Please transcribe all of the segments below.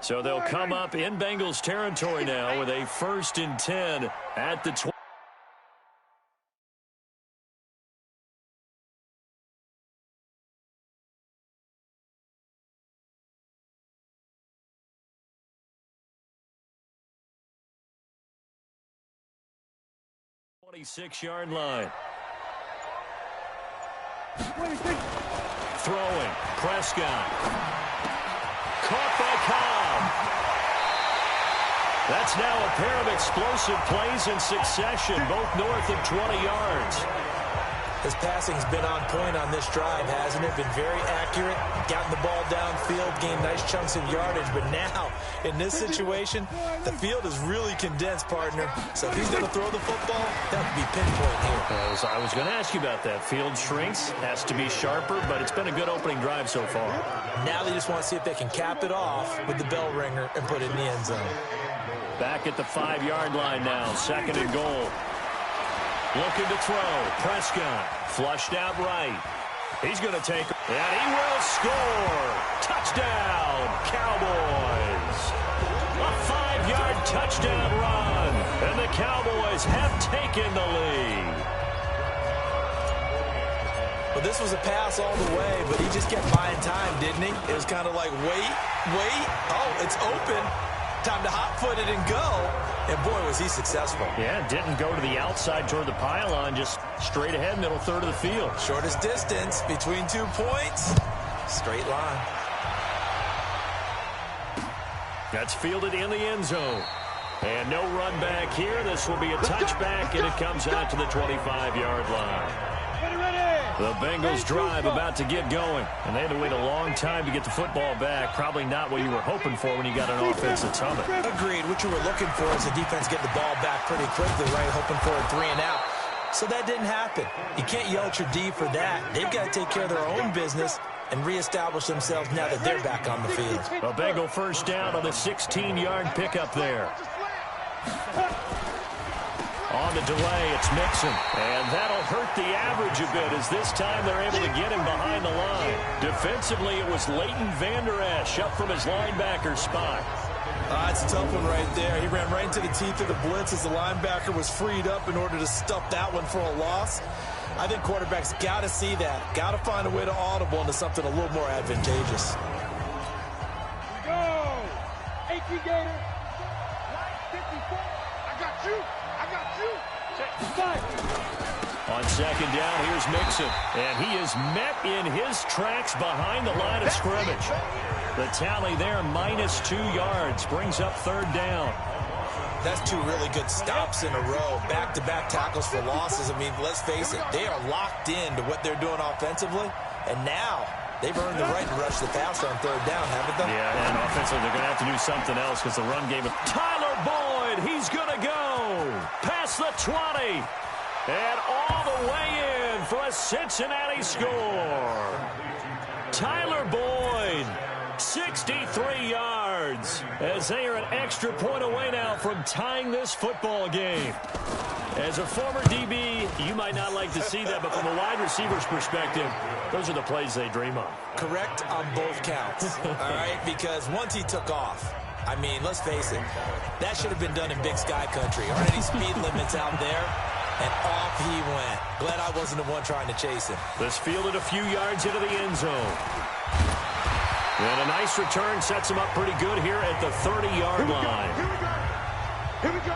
So they'll come up in Bengals territory now with a 1st and 10 at the 20. Six-yard line. Throwing. Prescott. Caught by Cobb. That's now a pair of explosive plays in succession, both north of 20 yards. His passing's been on point on this drive, hasn't it? Been very accurate, gotten the ball downfield, gained nice chunks of yardage. But now, in this situation, the field is really condensed, partner. So if he's going to throw the football, that would be pinpoint here. I was going to ask you about that. Field shrinks, has to be sharper, but it's been a good opening drive so far. Now they just want to see if they can cap it off with the bell ringer and put it in the end zone. Back at the 5-yard line now, 2nd and goal. Looking to throw. Prescott flushed out right. He's going to take, and he will score. Touchdown, Cowboys. A 5-yard touchdown run, and the Cowboys have taken the lead. Well, this was a pass all the way, but he just kept buying time, didn't he? It was kind of like, wait. Oh, it's open. Time to hot-foot it and go. And, boy, was he successful. Yeah, didn't go to the outside toward the pylon, just straight ahead, middle third of the field. Shortest distance between 2 points. Straight line. That's fielded in the end zone. And no run back here. This will be a touchback, and it comes out to the 25-yard line. The Bengals drive about to get going, and they had to wait a long time to get the football back. Probably not what you were hoping for when you got an offense that's humming. Agreed. What you were looking for is the defense getting the ball back pretty quickly, right? Hoping for a 3 and out. So that didn't happen. You can't yell at your D for that. They've got to take care of their own business and reestablish themselves now that they're back on the field. A Bengal first down on the 16-yard pickup there. On the delay, it's Mixon. And that'll hurt the average a bit as this time they're able to get him behind the line. Defensively, it was Leighton Vander Esch up from his linebacker spot. It's a tough one right there. He ran right into the teeth of the blitz as the linebacker was freed up in order to stuff that one for a loss. I think quarterbacks got to see that. Got to find a way to audible into something a little more advantageous. Go! AT Gator. 54. I got you. On 2nd down, here's Mixon. And he is met in his tracks behind the line of scrimmage. The tally there, -2 yards, brings up 3rd down. That's 2 really good stops in a row. Back-to-back tackles for losses. I mean, let's face it, they are locked in to what they're doing offensively. And now they've earned the right to rush the passer on 3rd down, haven't they? Yeah, and offensively, they're going to have to do something else because the run game of Tyler Boyd, he's going to go past the 20 and all the way in for a Cincinnati score. Tyler Boyd, 63 yards, as they are an extra point away now from tying this football game. As a former DB, you might not like to see that, but from a wide receiver's perspective, those are the plays they dream of. Correct on both counts, all right? Because once he took off, I mean, let's face it, that should have been done in Big Sky country. Aren't any speed limits out there? And off he went. Glad I wasn't the one trying to chase him. This fielded a few yards into the end zone. And a nice return sets him up pretty good here at the 30-yard line. Here we go.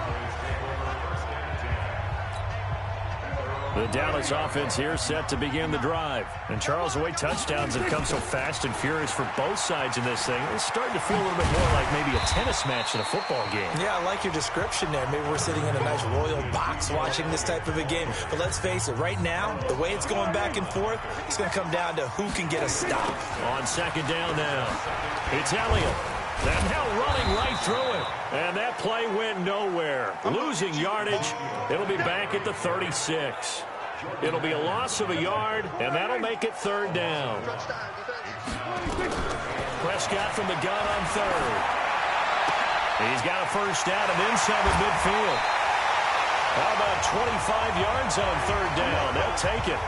The Dallas offense here set to begin the drive. And Charles, the way touchdowns have come so fast and furious for both sides in this thing, it's starting to feel a little bit more like maybe a tennis match than a football game. Yeah, I like your description there. Maybe we're sitting in a nice royal box watching this type of a game. But let's face it, right now, the way it's going back and forth, it's going to come down to who can get a stop. On 2nd down now, it's Elliott. And now running right through it. And that play went nowhere. Losing yardage. It'll be back at the 36. It'll be a loss of a yard, and that'll make it 3rd down. Prescott from the gun on 3rd. He's got a first down and then some at midfield. How about 25 yards on 3rd down? They'll take it.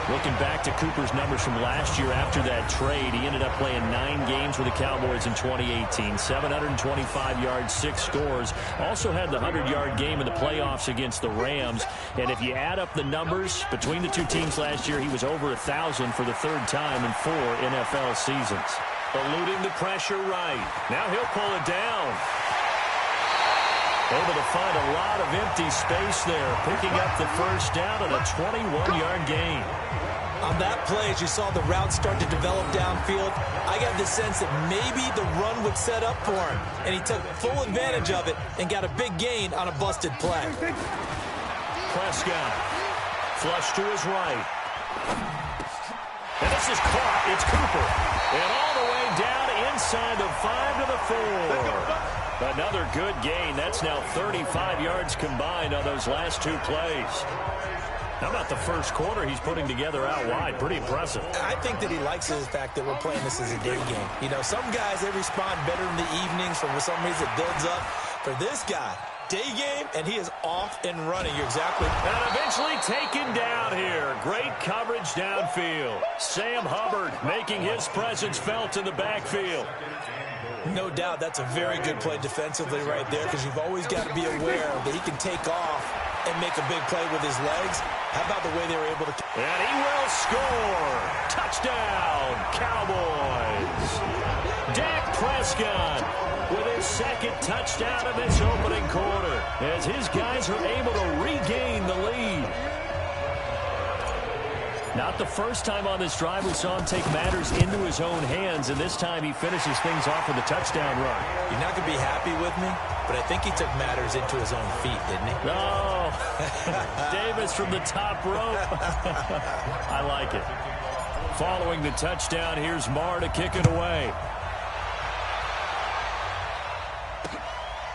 Looking back to Cooper's numbers from last year after that trade, he ended up playing 9 games with the Cowboys in 2018. 725 yards, 6 scores. Also had the 100-yard game in the playoffs against the Rams. And if you add up the numbers between the two teams last year, he was over 1,000 for the 3rd time in 4 NFL seasons. Eluding the pressure right. Now he'll pull it down. Able to find a lot of empty space there, picking up the first down and a 21-yard gain. On that play, as you saw the route start to develop downfield, I got the sense that maybe the run would set up for him, and he took full advantage of it and got a big gain on a busted play. Prescott, flush to his right. And this is caught. It's Cooper. And all the way down inside the 5 to the 4. Another good gain. That's now 35 yards combined on those last 2 plays. How about the first quarter he's putting together out wide? Pretty impressive. I think that he likes the fact that we're playing this as a day game. You know, some guys, they respond better in the evenings. For some reason, it builds up. For this guy, day game, and he is off and running. You're exactly. And eventually taken down here. Great coverage downfield. Sam Hubbard making his presence felt in the backfield. No doubt that's a very good play defensively right there, because you've always got to be aware that he can take off and make a big play with his legs. How about the way they were able to... And he will score. Touchdown, Cowboys. Dak Prescott with his 2nd touchdown of this opening quarter, as his guys are able to regain the lead. Not the first time on this drive we saw him take matters into his own hands, and this time he finishes things off with a touchdown run. You're not going to be happy with me, but I think he took matters into his own feet, didn't he? No. Davis from the top rope. I like it. Following the touchdown, here's Marr to kick it away.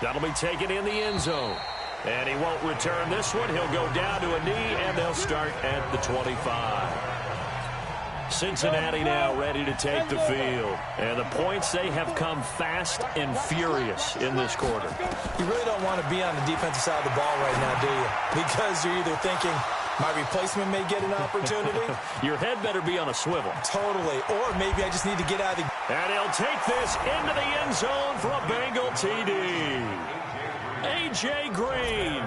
That'll be taken in the end zone. And he won't return this one. He'll go down to a knee, and they'll start at the 25. Cincinnati now ready to take the field. And the points, they have come fast and furious in this quarter. You really don't want to be on the defensive side of the ball right now, do you? Because you're either thinking, my replacement may get an opportunity. Your head better be on a swivel. Totally. Or maybe I just need to get out of the... And he'll take this into the end zone for a Bengal TD. A.J. Green,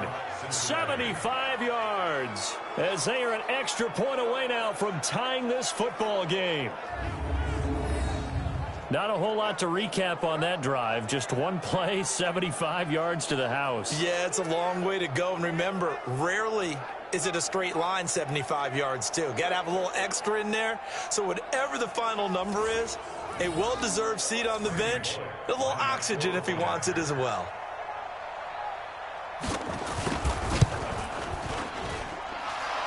75 yards, as they are an extra point away now from tying this football game. Not a whole lot to recap on that drive. Just one play, 75 yards to the house. Yeah, it's a long way to go. And remember, rarely is it a straight line 75 yards, too. Got to have a little extra in there. So whatever the final number is, a well-deserved seat on the bench, a little oxygen if he wants it as well.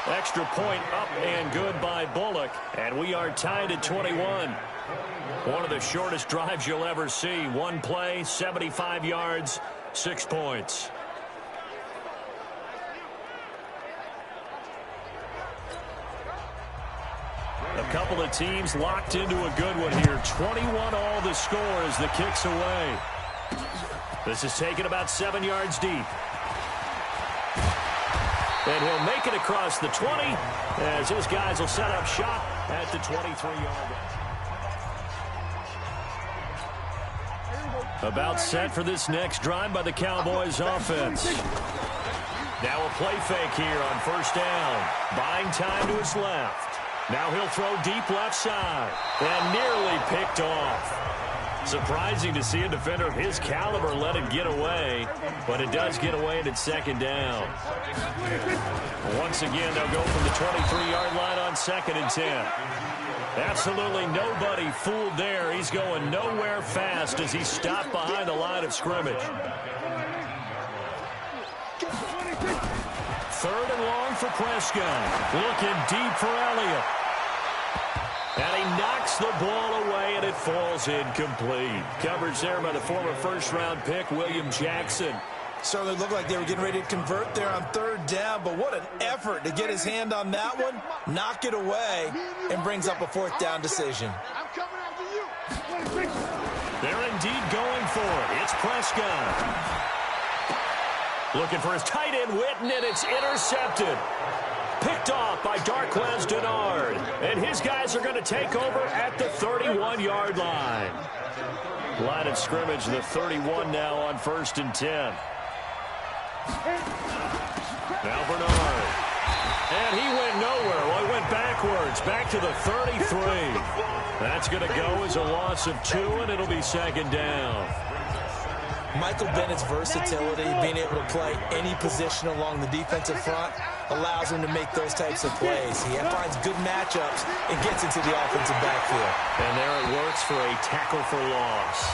Extra point up and good by Bullock. And we are tied at 21. One of the shortest drives you'll ever see. One play, 75 yards, 6 points. A couple of teams locked into a good one here. 21 all the score as the kick's away. This is taken about 7 yards deep. And he'll make it across the 20 as his guys will set up shop at the 23-yard line. About set for this next drive by the Cowboys offense. Now a play fake here on first down. Buying time to his left. Now he'll throw deep left side. And nearly picked off. Surprising to see a defender of his caliber let it get away, but it does get away and it's second down. Once again, they'll go from the 23-yard line on 2nd and 10. Absolutely nobody fooled there. He's going nowhere fast as he stopped behind the line of scrimmage. 3rd and long for Prescott. Looking deep for Elliott. And he knocks the ball away, and it falls incomplete. Coverage there by the former first-round pick, William Jackson. Certainly looked like they were getting ready to convert there on 3rd down, but what an effort to get his hand on that one, knock it away, and brings up a 4th down decision. I'm coming after you. They're indeed going for it. It's Prescott. Looking for his tight end, Witten, and it's intercepted. Picked off by Darquez Denard. And his guys are going to take over at the 31-yard line. Line of scrimmage, the 31 now on 1st and 10. Now Bernard. And he went nowhere. Well, he went backwards, back to the 33. That's going to go as a loss of 2, and it'll be 2nd down. Michael Bennett's versatility, being able to play any position along the defensive front, allows him to make those types of plays. He finds good matchups and gets into the offensive backfield. And there it works for a tackle for loss.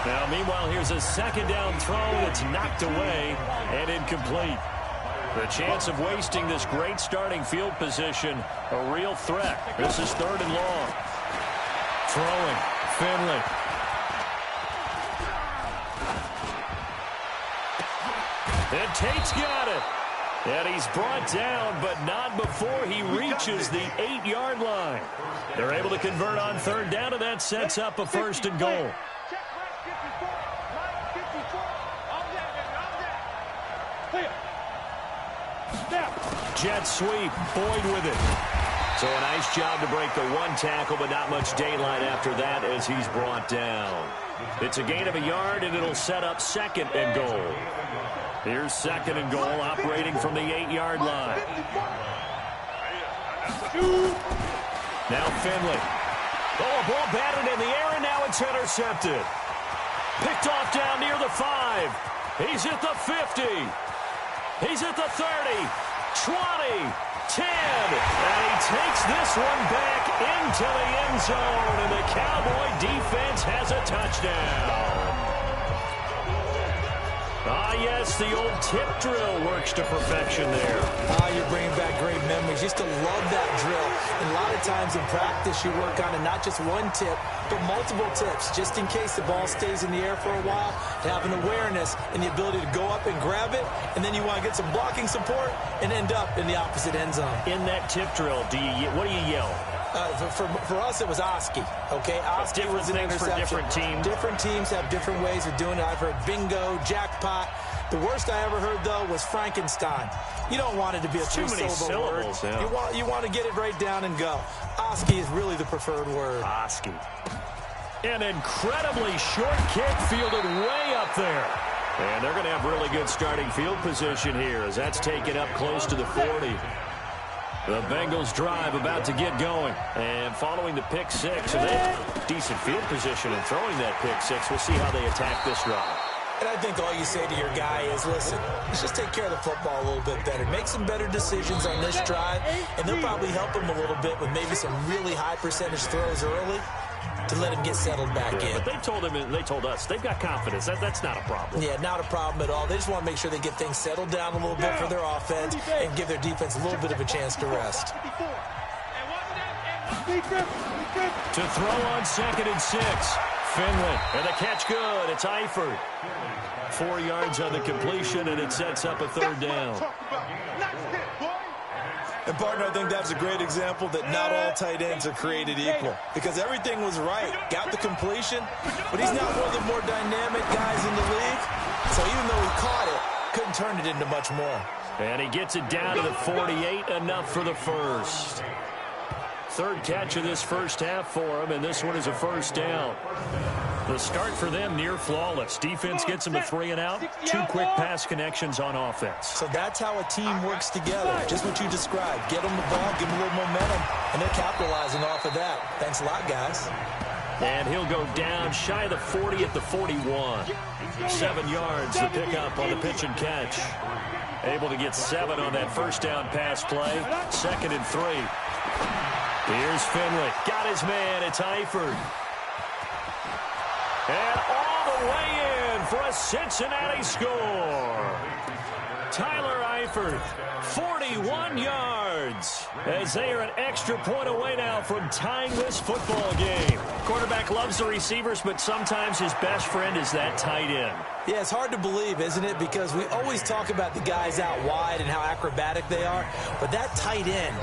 Now, meanwhile, here's a 2nd down throw that's knocked away and incomplete. The chance of wasting this great starting field position, a real threat. This is 3rd and long. Throwing, Finley. And Tate's got it. And he's brought down, but not before he reaches the 8-yard line. They're able to convert on 3rd down, and that sets up a 1st and goal. Jet sweep, Boyd with it. So a nice job to break the 1 tackle, but not much daylight after that as he's brought down. It's a gain of a yard, and it'll set up 2nd and goal. Here's 2nd and goal, operating from the 8-yard line. Now Finley. Oh, a ball batted in the air, and now it's intercepted. Picked off down near the 5. He's at the 50. He's at the 30, 20, 10. And he takes this one back into the end zone, and the Cowboy defense has a touchdown. Ah, yes, the old tip drill works to perfection there. You're bringing back great memories. Used to love that drill. And a lot of times in practice, you work on it, not just 1 tip, but multiple tips, just in case the ball stays in the air for a while, to have an awareness and the ability to go up and grab it, and then you want to get some blocking support and end up in the opposite end zone. In that tip drill, what do you yell? For us, it was Oski, okay? Oski was an interception. For different teams. Different teams have different ways of doing it. I've heard bingo, jackpot. The worst I ever heard, though, was Frankenstein. You don't want it to be a three-syllable word. Yeah. You want to get it right down and go. Oski is really the preferred word. Oski. An incredibly short kick fielded way up there. And they're going to have really good starting field position here as that's taken up close to the 40. The Bengals drive about to get going. And following the pick 6, and they have decent field position and throwing that pick 6. We'll see how they attack this drive. And I think all you say to your guy is, listen, let's just take care of the football a little bit better. Make some better decisions on this drive, and they'll probably help him a little bit with maybe some really high percentage throws early to let him get settled back in. But they told us they've got confidence. That's not a problem. Yeah, not a problem at all. They just want to make sure they get things settled down a little bit for their offense and give their defense a little bit of a chance to rest. To throw on 2nd and 6. Finley, and the catch good. It's Eifert. 4 yards on the completion, and it sets up a 3rd down. And, partner, I think that's a great example that not all tight ends are created equal, because everything was right. Got the completion, but he's not one of the more dynamic guys in the league. So even though he caught it, couldn't turn it into much more. And he gets it down to the 48, enough for the first. 3rd catch of this first half for him, and this one is a 1st down. The start for them near flawless. Defense gets them a 3 and out. 2 quick pass connections on offense. So that's how a team works together. Just what you described. Get them the ball, give them a little momentum, and they're capitalizing off of that. Thanks a lot, guys. And he'll go down shy of the 40 at the 41. 7 yards to pick up on the pitch and catch. Able to get 7 on that 1st down pass play. 2nd and 3. Here's Finley. Got his man. It's Eifert. And all the way in for a Cincinnati score. Tyler Eifert, 41 yards, as they are an extra point away now from tying this football game. Quarterback loves the receivers, but sometimes his best friend is that tight end. Yeah, it's hard to believe, isn't it? Because we always talk about the guys out wide and how acrobatic they are, but that tight end,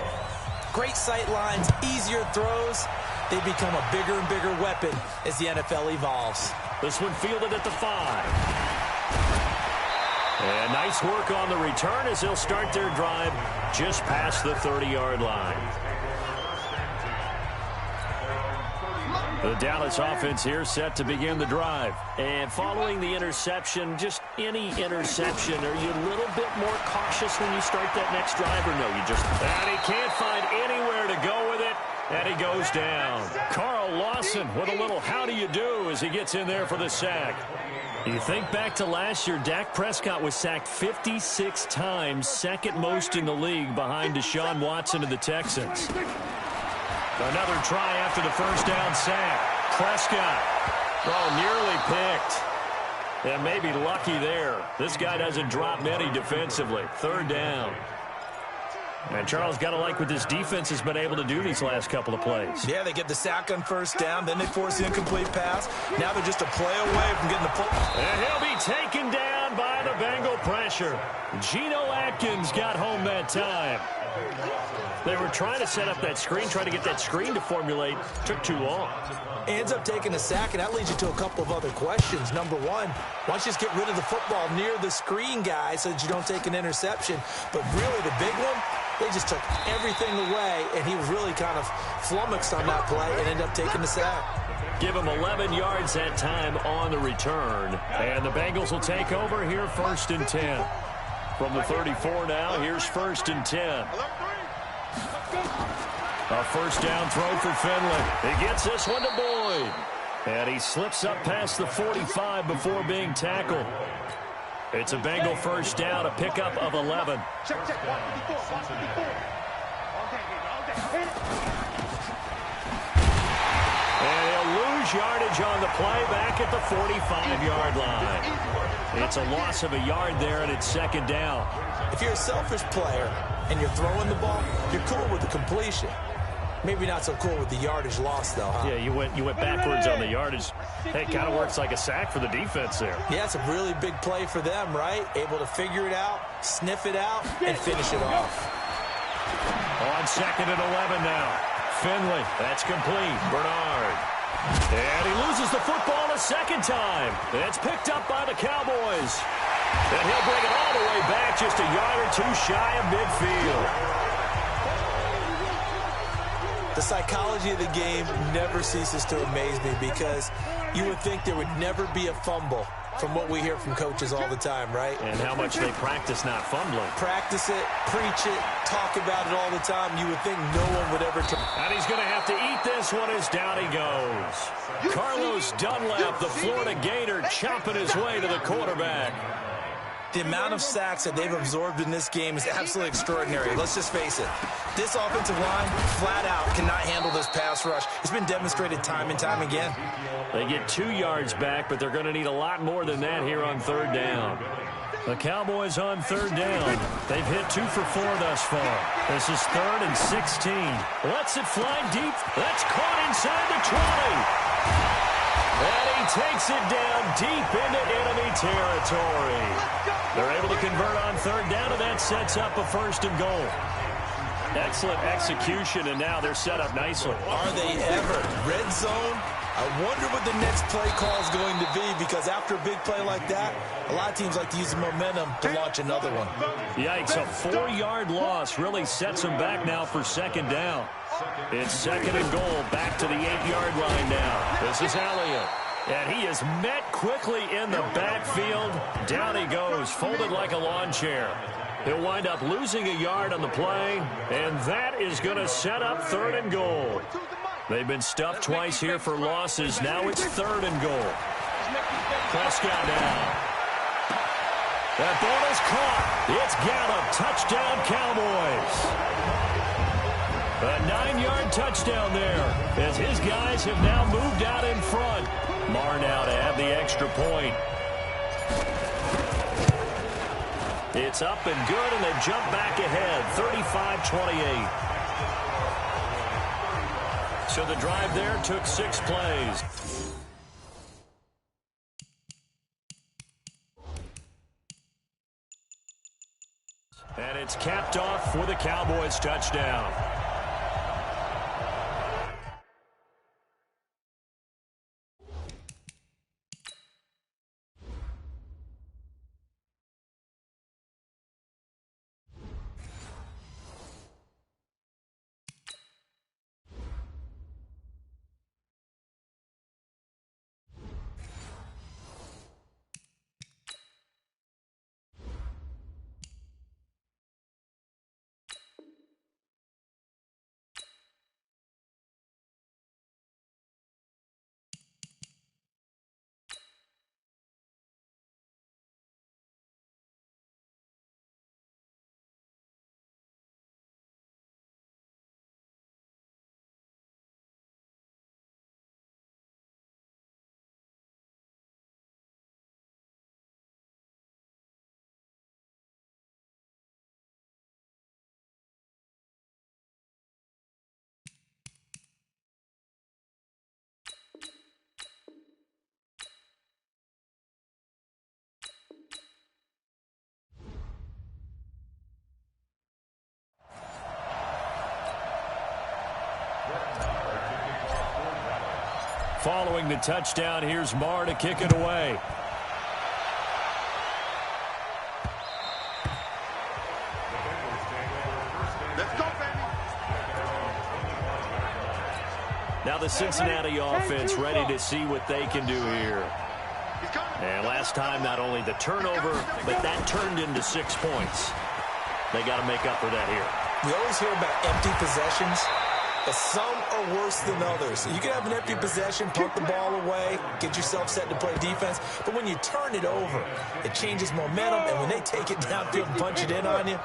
great sight lines, easier throws, they become a bigger and bigger weapon as the NFL evolves. This one fielded at the 5. And nice work on the return as they'll start their drive just past the 30-yard line. The Dallas offense here set to begin the drive. And following the interception, just any interception, are you a little bit more cautious when you start that next drive, or no? You just... And he can't find anywhere to go with it, and he goes down. Carl Lawson with a little how do you do as he gets in there for the sack. You think back to last year, Dak Prescott was sacked 56 times, second most in the league behind Deshaun Watson and the Texans. Another try after the first down sack. Prescott, nearly picked. And maybe lucky there. This guy doesn't drop many defensively. Third down. And Charles, got to like what this defense has been able to do these last couple of plays. Yeah, they get the sack on first down, then they force the incomplete pass. Now they're just a play away from getting the pull. And he'll be taken down by the Bengal pressure. Geno Atkins got home that time. They were trying to set up that screen, trying to get that screen to formulate. Took too long. Ends up taking a sack, and that leads you to a couple of other questions. Number one, why don't you just get rid of the football near the screen guy so that you don't take an interception? But really, the big one, they just took everything away, and he was really kind of flummoxed on that play and ended up taking the sack. Give him 11 yards that time on the return. And the Bengals will take over here, 1st and 10. From the 34 now, here's 1st and 10. A first down throw for Finley. He gets this one to Boyd. And he slips up past the 45 before being tackled. It's a Bengal first down, a pickup of 11. Check. Watch 54. Watch 54. And he'll lose yardage on the play back at the 45-yard line. It's a loss of a yard there, and it's 2nd down. If you're a selfish player and you're throwing the ball, you're cool with the completion. Maybe not so cool with the yardage loss, though, huh? Yeah, you went backwards on the yardage. Hey, it kind of works like a sack for the defense there. Yeah, it's a really big play for them, right? Able to figure it out, sniff it out, and finish it off. On 2nd and 11 now. Finley, that's complete. Bernard. And he loses the football a second time. It's picked up by the Cowboys. And he'll bring it all the way back, just a yard or two shy of midfield. The psychology of the game never ceases to amaze me because you would think there would never be a fumble from what we hear from coaches all the time, right? And how much they practice not fumbling. Practice it, preach it, talk about it all the time. You would think no one would ever... And he's going to have to eat this one as down he goes. Carlos Dunlap, the Florida Gator, chopping his way to the quarterback. The amount of sacks that they've absorbed in this game is absolutely extraordinary. Let's just face it. This offensive line, flat out, cannot handle this pass rush. It's been demonstrated time and time again. They get 2 yards back, but they're going to need a lot more than that here on 3rd down. The Cowboys on 3rd down. They've hit 2 for 4 thus far. This is 3rd and 16. Lets it fly deep. That's caught inside the 20. And he takes it down deep into enemy territory. They're able to convert on 3rd down, and that sets up a 1st and goal. Excellent execution, and now they're set up nicely. Are they ever? Red zone? I wonder what the next play call is going to be, because after a big play like that, a lot of teams like to use the momentum to launch another one. Yikes, a 4-yard loss really sets them back now for 2nd down. It's 2nd and goal, back to the 8-yard line now. This is Elliott. And he is met quickly in the backfield. Down he goes, folded like a lawn chair. He'll wind up losing a yard on the play, and that is going to set up 3rd and goal. They've been stuffed twice here for losses. Now it's 3rd and goal. Prescott down. That ball is caught. It's Gallup. Touchdown, Cowboys. A 9-yard touchdown there as his guys have now moved out in front. Marr now to add the extra point. It's up and good, and they jump back ahead, 35-28. So the drive there took 6 plays. And it's capped off with a Cowboys touchdown. Following the touchdown, here's Marr to kick it away. Let's go, baby. Now the Cincinnati offense ready to see what they can do here. And last time, not only the turnover, but that turned into 6 points. They got to make up for that here. We always hear about empty possessions, but some are worse than others. You can have an empty possession, punt the ball away, get yourself set to play defense, but when you turn it over, it changes momentum, and when they take it downfield and punch it in on you,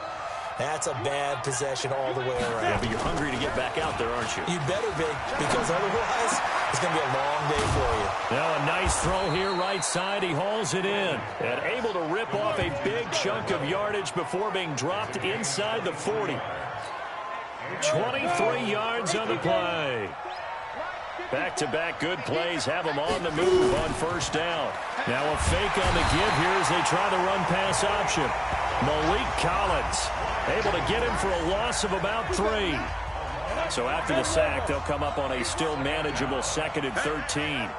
that's a bad possession all the way around. Yeah, but you're hungry to get back out there, aren't you? You better be, because otherwise, it's going to be a long day for you. Now a nice throw here, right side. He hauls it in. And able to rip off a big chunk of yardage before being dropped inside the 40. 23 yards on the play. Back-to-back good plays have them on the move on first down. Now a fake on the give here as they try the run-pass option. Malik Collins able to get him for a loss of about 3. So after the sack, they'll come up on a still manageable 2nd and 13.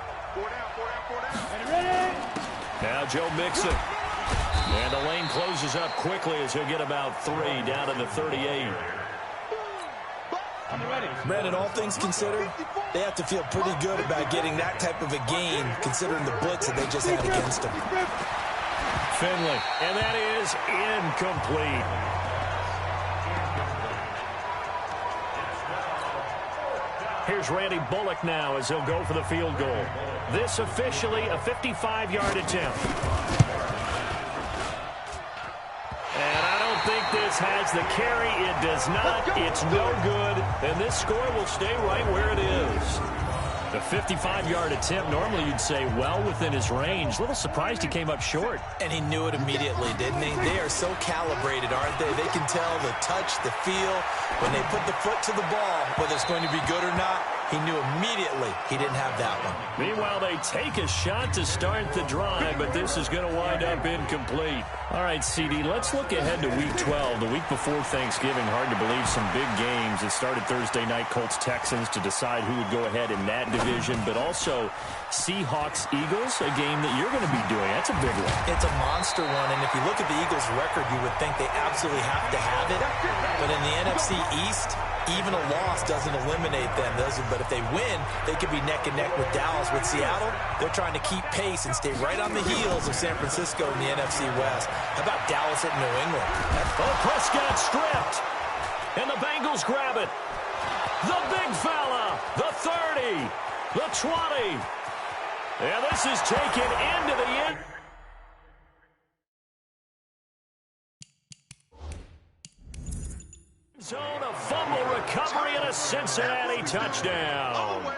Now Joe Mixon. And the lane closes up quickly as he'll get about 3 down to the 38. Brandon, all things considered, they have to feel pretty good about getting that type of a gain, considering the blitz that they just had against them. Finley, and that is incomplete. Here's Randy Bullock now as he'll go for the field goal. This officially a 55-yard attempt. And I don't think this has the carry. It does not. It's no good. And this score will stay right where it is. The 55-yard attempt, normally you'd say well within his range. A little surprised he came up short. And he knew it immediately, didn't he? They are so calibrated, aren't they? They can tell the touch, the feel. When they put the foot to the ball, whether it's going to be good or not, he knew immediately he didn't have that one. Meanwhile, they take a shot to start the drive, but this is going to wind up incomplete. All right, CD, let's look ahead to Week 12, the week before Thanksgiving. Hard to believe some big games. It started Thursday night, Colts-Texans to decide who would go ahead in that division, but also Seahawks-Eagles, a game that you're going to be doing. That's a big one. It's a monster one, and if you look at the Eagles' record, you would think they absolutely have to have it. But in the NFC East, even a loss doesn't eliminate them. But if they win, they could be neck and neck with Dallas. With Seattle, they're trying to keep pace and stay right on the heels of San Francisco in the NFC West. How about Dallas at New England? Prescott stripped, and the Bengals grab it. The big fella, the 30, the 20. And this is taken into the end. Zone, a fumble recovery, and a Cincinnati touchdown.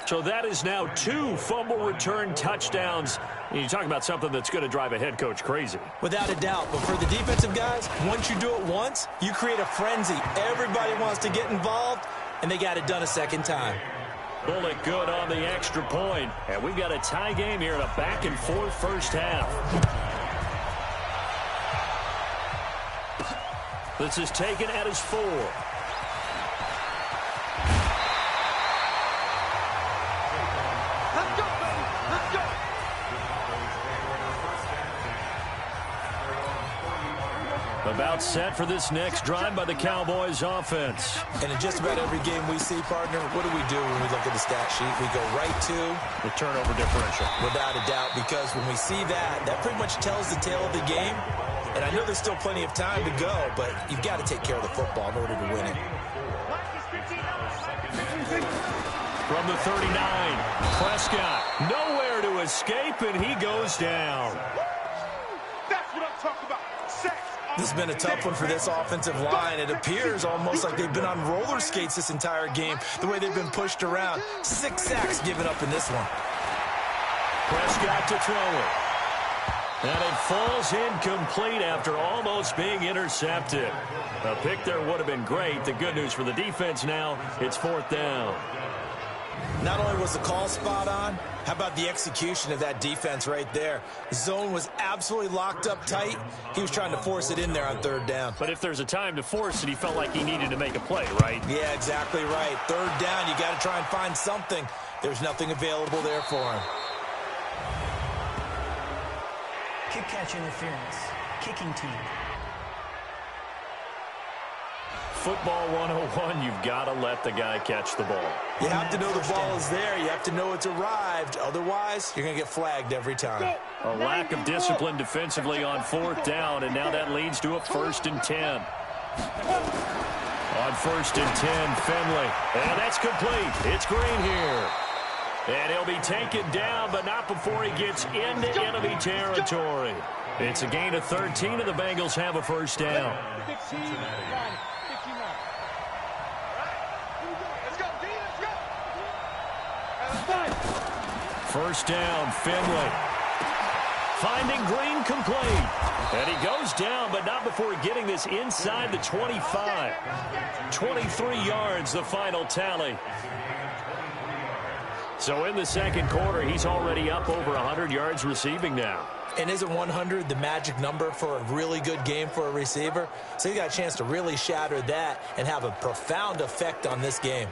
So that is now 2 fumble return touchdowns. And you talk about something that's going to drive a head coach crazy. Without a doubt. But for the defensive guys, once you do it once, you create a frenzy. Everybody wants to get involved, and they got it done a second time. Bullock good on the extra point. And we've got a tie game here in a back-and-forth first half. This is taken at his 4. Let's go, baby. Let's go. About set for this next drive by the Cowboys offense. And in just about every game we see, partner, what do we do when we look at the stat sheet? We go right to the turnover differential. Without a doubt, because when we see that, that pretty much tells the tale of the game. And I know there's still plenty of time to go, but you've got to take care of the football in order to win it. From the 39, Prescott nowhere to escape, and he goes down. That's what I'm talking about. This has been a tough one for this offensive line. It appears almost like they've been on roller skates this entire game, the way they've been pushed around. 6 sacks given up in this one. Prescott to throw it. And it falls incomplete after almost being intercepted. A pick there would have been great. The good news for the defense now, it's 4th down. Not only was the call spot on, how about the execution of that defense right there? The zone was absolutely locked up tight. He was trying to force it in there on third down. But if there's a time to force it, he felt like he needed to make a play, right? Yeah, exactly right. Third down, you got to try and find something. There's nothing available there for him. Kick catch interference. Kicking team. Football 101, you've got to let the guy catch the ball. You have to know the ball is there. You have to know it's arrived. Otherwise, you're going to get flagged every time. A lack of discipline defensively on fourth down, and now that leads to a 1st and 10. On 1st and 10, Finley. And that's complete. It's Green here. And he'll be taken down, but not before he gets into enemy territory. It's a gain of 13, and the Bengals have a 1st down. 16, got it. 16 now. Let's go, D, let's go. 1st down, Finley. Finding Green complete. And he goes down, but not before getting this inside the 25. 23 yards, the final tally. So in the second quarter, he's already up over 100 yards receiving now. And isn't 100 the magic number for a really good game for a receiver? So he got a chance to really shatter that and have a profound effect on this game.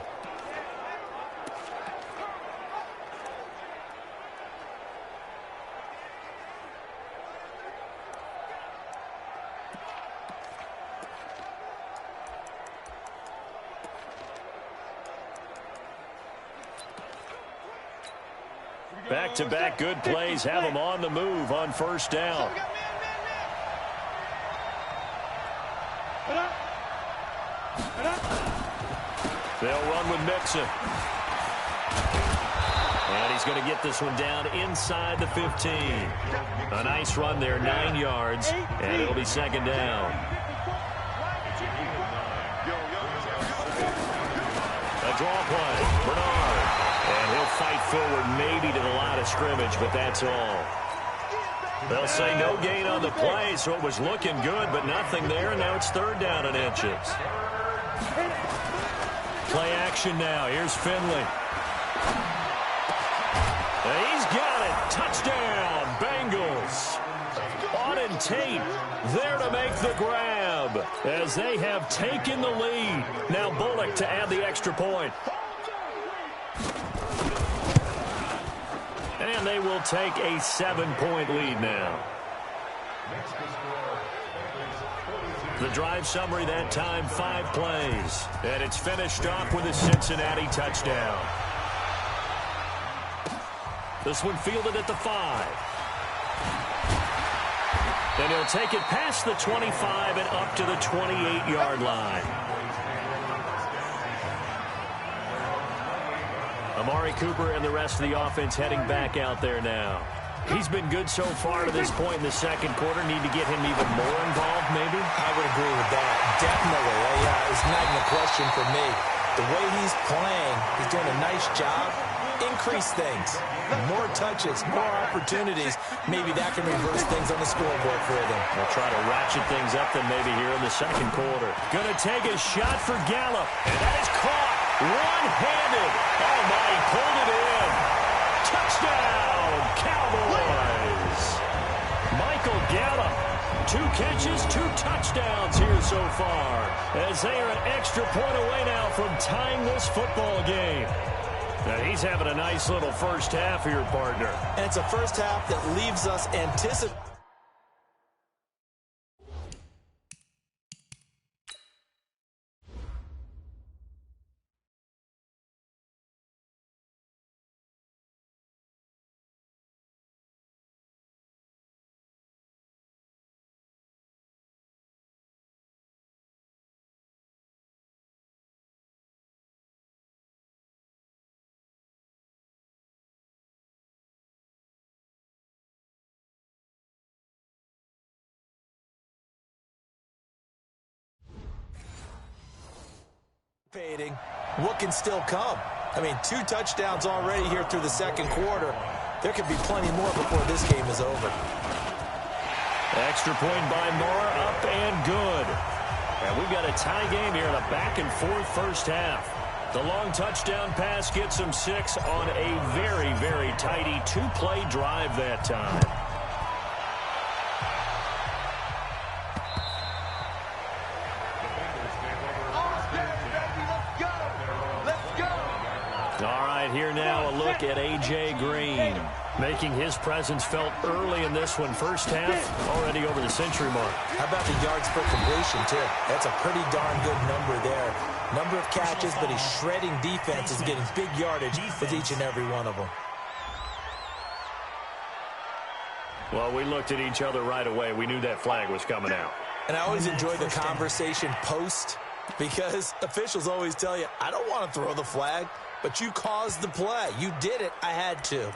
Back-to-back good plays have him on the move on 1st down. They'll run with Mixon. And he's going to get this one down inside the 15. A nice run there, 9 yards, and it'll be 2nd down. A draw play, Bernard. And he'll fight forward maybe to the line of scrimmage, but that's all. They'll say no gain on the play, so it was looking good, but nothing there, and now it's 3rd down and inches. Play action now. Here's Finley. And he's got it. Touchdown, Bengals. Auden Tate there to make the grab as they have taken the lead. Now Bullock to add the extra point. And they will take a 7-point lead now. The drive summary that time, 5 plays. And it's finished off with a Cincinnati touchdown. This one fielded at the 5. And he'll take it past the 25 and up to the 28-yard line. Amari Cooper and the rest of the offense heading back out there now. He's been good so far to this point in the second quarter. Need to get him even more involved, maybe? I would agree with that. Definitely. It's not even a question for me. The way he's playing, he's doing a nice job. Increase things. More touches, more opportunities. Maybe that can reverse things on the scoreboard for them. They'll try to ratchet things up then maybe here in the second quarter. Going to take a shot for Gallup. And that is caught. One-handed. Oh, my, he pulled it in. Touchdown, Cowboys. Michael Gallup. 2 catches, 2 touchdowns here so far. As they are an extra point away now from tying this football game. And he's having a nice little first half here, partner. And it's a first half that leaves us anticipating. What can still come? I mean, 2 touchdowns already here through the second quarter. There could be plenty more before this game is over. Extra point by Moore, up and good. And we've got a tie game here in a back-and-forth first half. The long touchdown pass gets him 6 on a very, very tidy two-play drive that time. All right, here now a look at A.J. Green, making his presence felt early in this one. First half, already over the century mark. How about the yards per completion, too? That's a pretty darn good number there. Number of catches, but he's shredding defenses, getting big yardage with each and every one of them. Well, we looked at each other right away. We knew that flag was coming out. And I always enjoy the conversation post, because officials always tell you, I don't want to throw the flag, but you caused the play. You did it. I had to.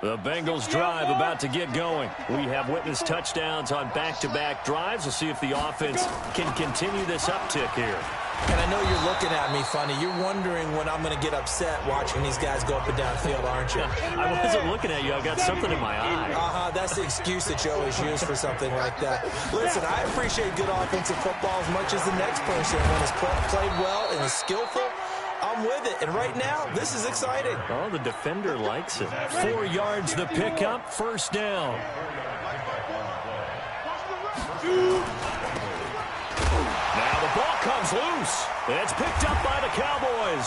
The Bengals drive about to get going. We have witnessed touchdowns on back-to-back drives. We'll see if the offense can continue this uptick here. And I know you're looking at me funny. You're wondering when I'm going to get upset watching these guys go up and down field, aren't you? I wasn't looking at you. I got something in my eye. That's the excuse that you always use for something like that. Listen, I appreciate good offensive football as much as the next person. When it's played well and is skillful, I'm with it. And right now, this is exciting. Oh, the defender likes it. 4 yards the pickup, first down. Now the ball comes loose. And it's picked up by the Cowboys.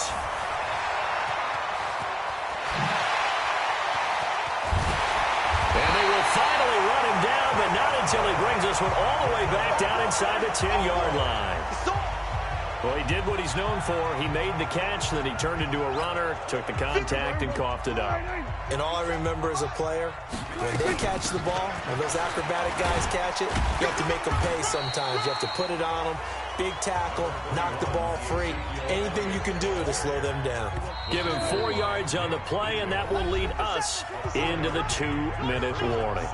And they will finally run him down, but not until he brings this one all the way back down inside the 10-yard line. Well, he did what he's known for. He made the catch, then he turned into a runner, took the contact, and coughed it up. And all I remember as a player, when they catch the ball, when those acrobatic guys catch it, you have to make them pay sometimes. You have to put it on them, big tackle, knock the ball free. Anything you can do to slow them down. Give him 4 yards on the play, and that will lead us into the 2-minute warning.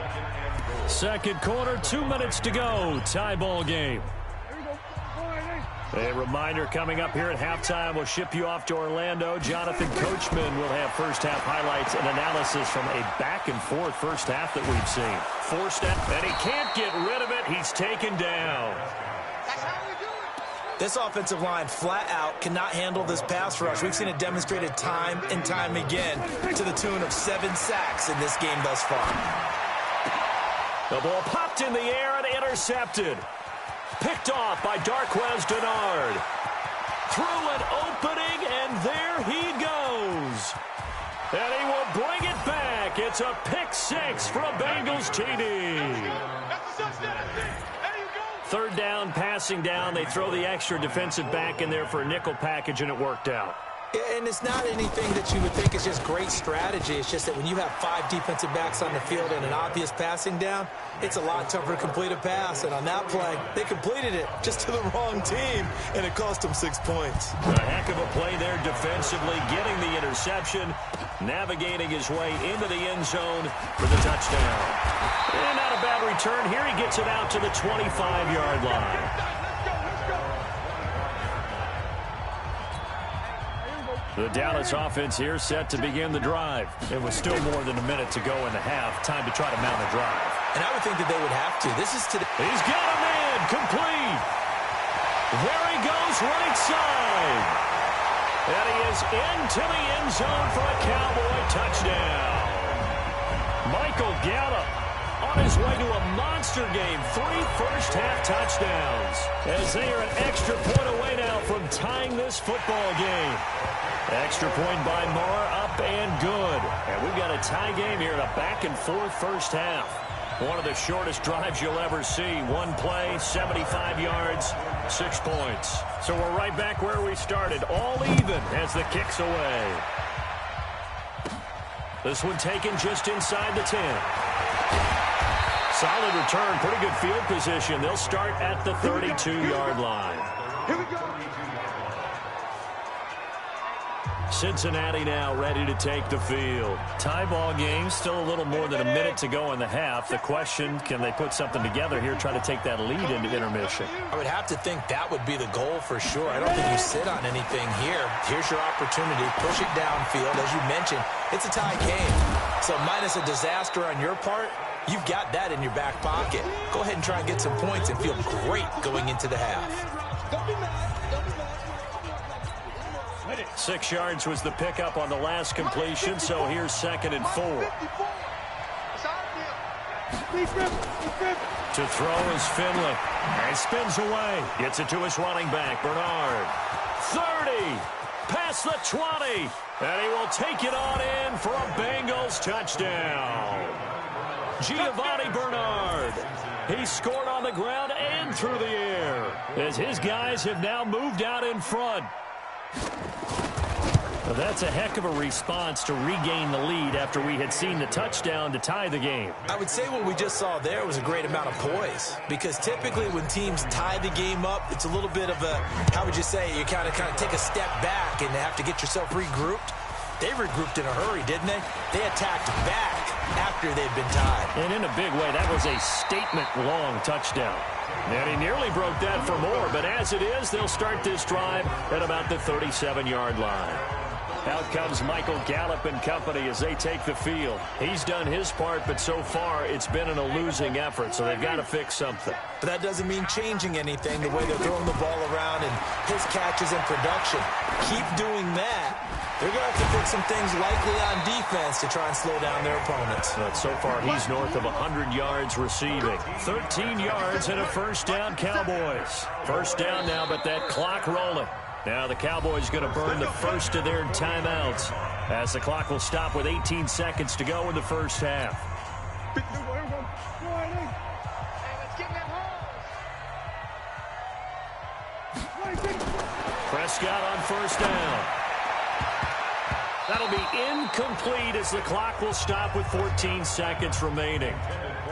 Second quarter, 2 minutes to go. Tie ball game. A reminder coming up here at halftime, we'll ship you off to Orlando. Jonathan Coachman will have first-half highlights and analysis from a back-and-forth first half that we've seen. Forced out, and he can't get rid of it. He's taken down. This offensive line, flat out, cannot handle this pass rush. We've seen it demonstrated time and time again to the tune of 7 sacks in this game thus far. The ball popped in the air and intercepted. Picked off by Darquez Dennard. Through an opening, and there he goes. And he will bring it back. It's a pick 6 for a Bengals TD. Third down, passing down. They throw the extra defensive back in there for a nickel package, and it worked out. Yeah, and it's not anything that you would think is just great strategy. It's just that when you have 5 defensive backs on the field and an obvious passing down, it's a lot tougher to complete a pass. And on that play, they completed it just to the wrong team, and it cost them 6 points. A heck of a play there defensively, getting the interception, navigating his way into the end zone for the touchdown. And not a bad return. Here he gets it out to the 25-yard line. The Dallas offense here set to begin the drive. It was still more than a minute to go in the half. Time to try to mount a drive. And I would think that they would have to. This is today. He's got a man complete. There he goes right side. And he is into the end zone for a Cowboy touchdown. Michael Gallup on his way to a monster game. 3 first-half touchdowns. As they are an extra point away now from tying this football game. Extra point by Moore, up and good. And we've got a tie game here in a back-and-forth first half. One of the shortest drives you'll ever see. One play, 75 yards, 6 points. So we're right back where we started. All even as the kick's away. This one taken just inside the 10. Solid return, pretty good field position. They'll start at the 32-yard line. Here we go. Cincinnati now ready to take the field. Tie ball game, still a little more than a minute to go in the half. The question, can they put something together here, try to take that lead into intermission? I would have to think that would be the goal for sure. I don't think you sit on anything here. Here's your opportunity. Push it downfield. As you mentioned, it's a tie game. So minus a disaster on your part, you've got that in your back pocket. Go ahead and try and get some points and feel great going into the half. 6 yards was the pickup on the last completion, so here's 2nd and 4. To throw is Finley. And spins away. Gets it to his running back, Bernard. 30. Past the 20. And he will take it on in for a Bengals touchdown. Giovanni Bernard. He scored on the ground and through the air, as his guys have now moved out in front. Well, that's a heck of a response to regain the lead after we had seen the touchdown to tie the game. I would say what we just saw there was a great amount of poise, because typically when teams tie the game up, it's a little bit of a, how would you say, you kind of take a step back and have to get yourself regrouped. They regrouped in a hurry, didn't they? They attacked back after they'd been tied. And in a big way, that was a statement-long touchdown. And he nearly broke that for more, but as it is, they'll start this drive at about the 37-yard line. Out comes Michael Gallup and company as they take the field. He's done his part, but so far it's been in a losing effort, so they've got to fix something. But that doesn't mean changing anything, the way they're throwing the ball around and his catches and production. Keep doing that. They're going to have to fix some things likely on defense to try and slow down their opponents. But so far he's north of 100 yards receiving. 13 yards and a first down, Cowboys. First down now, but that clock rolling. Now the Cowboys going to burn the first of their timeouts as the clock will stop with 18 seconds to go in the first half. Prescott on first down. That'll be incomplete as the clock will stop with 14 seconds remaining.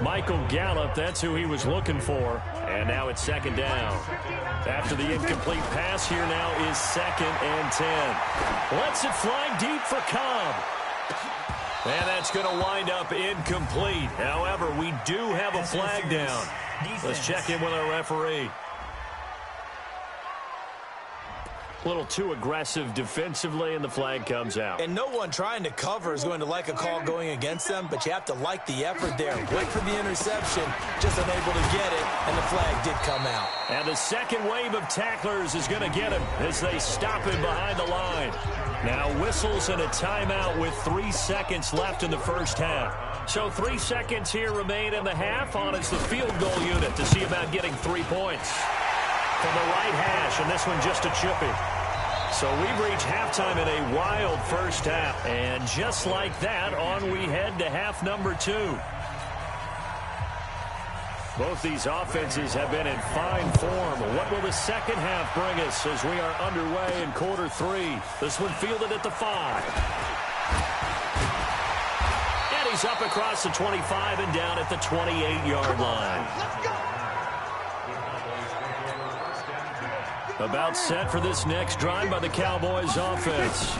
Michael Gallup, that's who he was looking for. And now it's 2nd down. After the incomplete pass, here now is 2nd and 10. Lets it fly deep for Cobb. And that's going to wind up incomplete. However, we do have a flag down. Let's check in with our referee. A little too aggressive defensively, and the flag comes out. And no one trying to cover is going to like a call going against them, but you have to like the effort there. Wait for the interception, just unable to get it, and the flag did come out. And the second wave of tacklers is going to get him as they stop him behind the line. Now whistles and a timeout with 3 seconds left in the first half. So 3 seconds here remain in the half. On is the field goal unit to see about getting 3 points. From the right hash, and this one just a chippy. So we've reached halftime in a wild first half. And just like that, on we head to half number 2. Both these offenses have been in fine form. What will the second half bring us as we are underway in quarter 3? This one fielded at the 5. And he's up across the 25 and down at the 28-yard line. About set for this next drive by the Cowboys offense.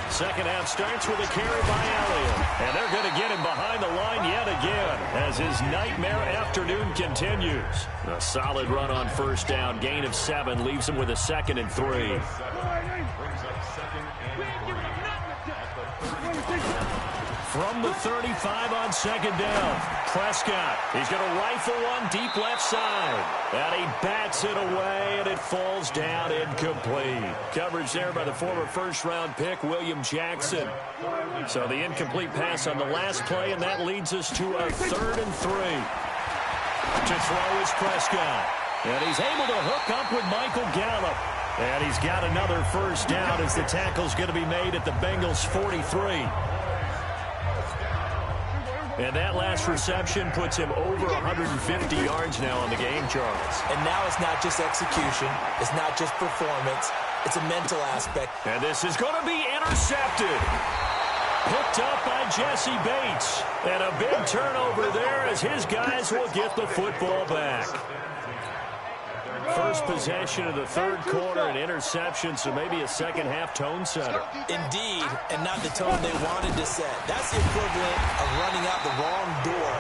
Second half starts with a carry by Elliott. And they're going to get him behind the line yet again as his nightmare afternoon continues. A solid run on first down. Gain of 7 leaves him with a 2nd and 3. From the 35 on second down, Prescott. He's going to rifle one deep left side. And he bats it away, and it falls down incomplete. Coverage there by the former first-round pick, William Jackson. So the incomplete pass on the last play, and that leads us to a 3rd and 3. To throw is Prescott. And he's able to hook up with Michael Gallup. And he's got another first down as the tackle's going to be made at the Bengals' 43. And that last reception puts him over 150 yards now on the game, Charles. And now it's not just execution. It's not just performance. It's a mental aspect. And this is going to be intercepted. Picked up by Jesse Bates. And a big turnover there as his guys will get the football back. First possession of the third quarter, an interception, so maybe a second-half tone setter. Indeed, and not the tone they wanted to set. That's the equivalent of running out the wrong door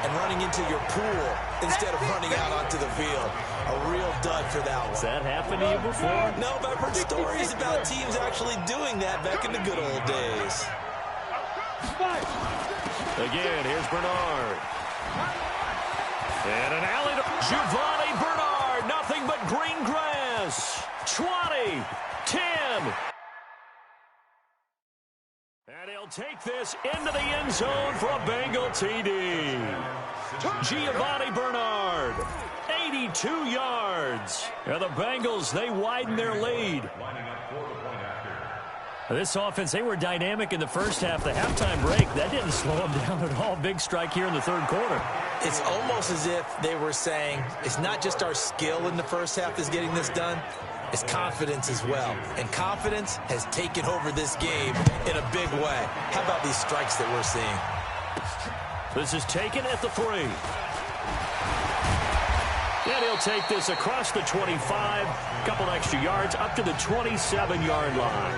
and running into your pool instead of running out onto the field. A real dud for that one. Has that happened to you before? No, but I've heard stories about teams actually doing that back in the good old days. Again, here's Bernard. And an alley to Giovanni Bernard. Nothing but green grass. 20, 10. And he'll take this into the end zone for a Bengal TD. Giovanni Bernard, 82 yards. And the Bengals, they widen their lead. This offense, they were dynamic in the first half. The halftime break, that didn't slow them down at all. Big strike here in the third quarter. It's almost as if they were saying, it's not just our skill in the first half that's getting this done, it's confidence as well. And confidence has taken over this game in a big way. How about these strikes that we're seeing? This is taken at the 3. And he'll take this across the 25, a couple extra yards, up to the 27-yard line.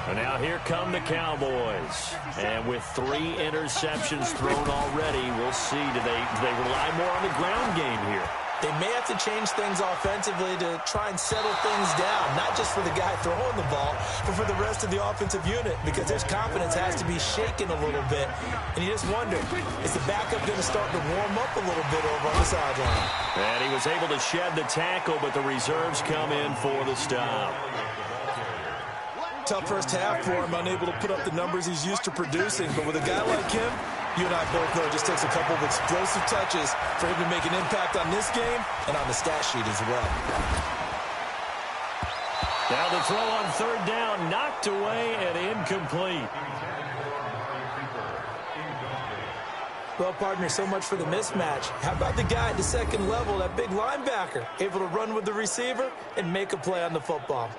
And now here come the Cowboys. And with 3 interceptions thrown already, we'll see. Do they rely more on the ground game here? They may have to change things offensively to try and settle things down, not just for the guy throwing the ball, but for the rest of the offensive unit, because their confidence has to be shaken a little bit. And you just wonder, is the backup going to start to warm up a little bit over on the sideline? And he was able to shed the tackle, but the reserves come in for the stop. Tough first half for him, unable to put up the numbers he's used to producing. But with a guy like him, you and I both know it just takes a couple of explosive touches for him to make an impact on this game and on the stat sheet as well. Now the throw on third down, knocked away and incomplete. Well, partner, so much for the mismatch. How about the guy at the second level, that big linebacker, able to run with the receiver and make a play on the football?